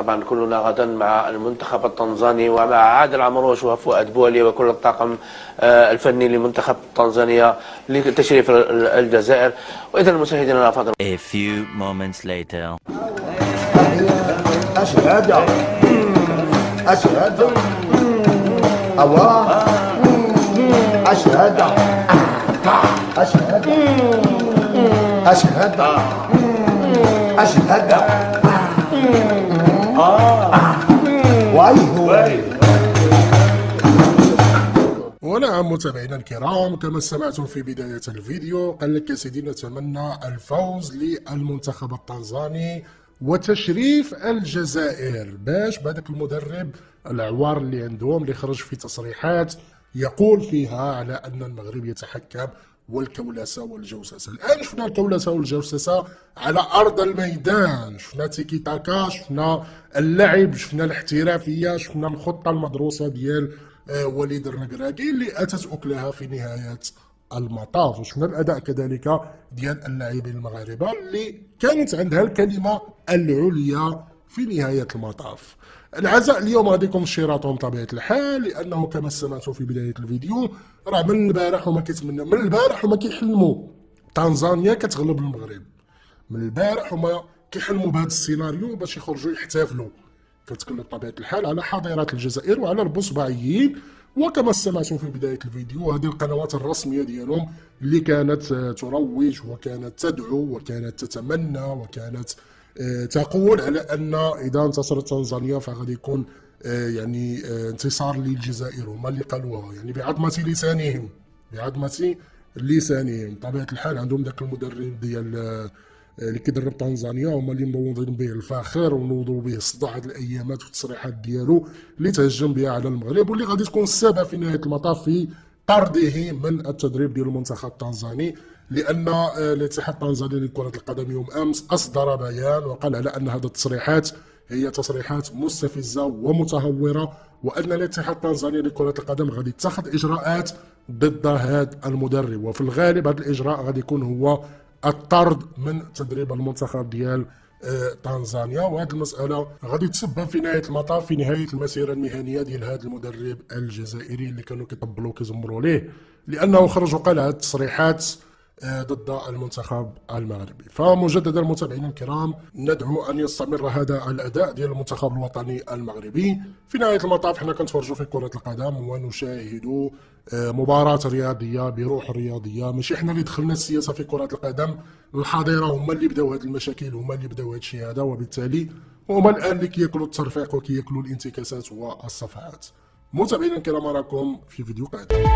طبعا كلنا غدا مع المنتخب التنزاني ومع عادل عمروش وفؤاد بولي وكل الطاقم الفني لمنتخب تنزانيا لتشريف الجزائر. وإذا المشاهدين الأفاضل A few moments later. أشهد أشهد الله أشهد أشهد أشهد أشهد ونعم متابعينا الكرام، كما سمعتم في بداية الفيديو قال لك يا سيدي نتمنى الفوز للمنتخب التنزاني وتشريف الجزائر باش بهذاك المدرب العوار اللي عندهم اللي خرج في تصريحات يقول فيها على أن المغرب يتحكم والكولسة والجوسسة. الآن شفنا الكولسة والجوسسة على أرض الميدان، شفنا تيكي تاكا، شفنا اللعب، شفنا الاحترافية، شفنا الخطة المدروسة ديال وليد الركراكي اللي أتت أكلها في نهاية المطاف، وشفنا الأداء كذلك ديال اللاعبين المغاربة اللي كانت عندها الكلمة العليا في نهاية المطاف. العزاء اليوم غادي يكون في شيراتون بطبيعة الحال، لأنه كما سمعتوا في بداية الفيديو راه من البارح وما كيحلموا تنزانيا كتغلب المغرب. من البارح هما كيحلموا بهذا السيناريو باش يخرجوا يحتفلوا. كتكلم بطبيعة الحال على حضارة الجزائر وعلى البصبعيين، وكما سمعتم في بداية الفيديو هذه القنوات الرسمية ديالهم اللي كانت تروج وكانت تدعو وكانت تتمنى وكانت تقول على أن إذا انتصرت تنزانيا فغادي يكون يعني انتصار للجزائر، هما اللي قالوها يعني بعظمة لسانهم. بطبيعة الحال عندهم ذاك المدرب ديال اللي كيدرب تنزانيا، هما اللي منوضين به الفاخر ونوضوا به الصداع هاد الايامات والتصريحات ديالو اللي تهجم بها على المغرب، واللي غادي تكون السبب في نهايه المطاف في طرده من التدريب ديال المنتخب التنزاني. لان الاتحاد التنزاني لكره القدم يوم امس اصدر بيان وقال على ان هذه التصريحات هي تصريحات مستفزه ومتهوره، وان الاتحاد التنزاني لكره القدم غادي يتخذ اجراءات ضد هذا المدرب، وفي الغالب هذا الاجراء غادي يكون هو الطرد من تدريب المنتخب ديال تنزانيا. وهذه المسألة غادي تسبب في نهاية المطاف في نهاية المسيرة المهنية ديال هذا المدرب الجزائري اللي كانوا كيطبلوا كيزمروا ليه، لأنه خرج وقال هذه التصريحات ضد المنتخب المغربي. فمجددا متابعينا الكرام، ندعو ان يستمر هذا الاداء ديال المنتخب الوطني المغربي. في نهايه المطاف حنا كنتفرجوا في كره القدم ونشاهد مباراه رياضيه بروح رياضيه، ماشي حنا اللي دخلنا السياسه في كره القدم. الحاضره هما اللي بداو هذه المشاكل، هما اللي بداو هذا الشيء هذا، وبالتالي هما الان اللي كياكلوا الترفيق وكياكلوا الانتكاسات والصفحات. متابعينا الكرام، راكم في فيديو قادم.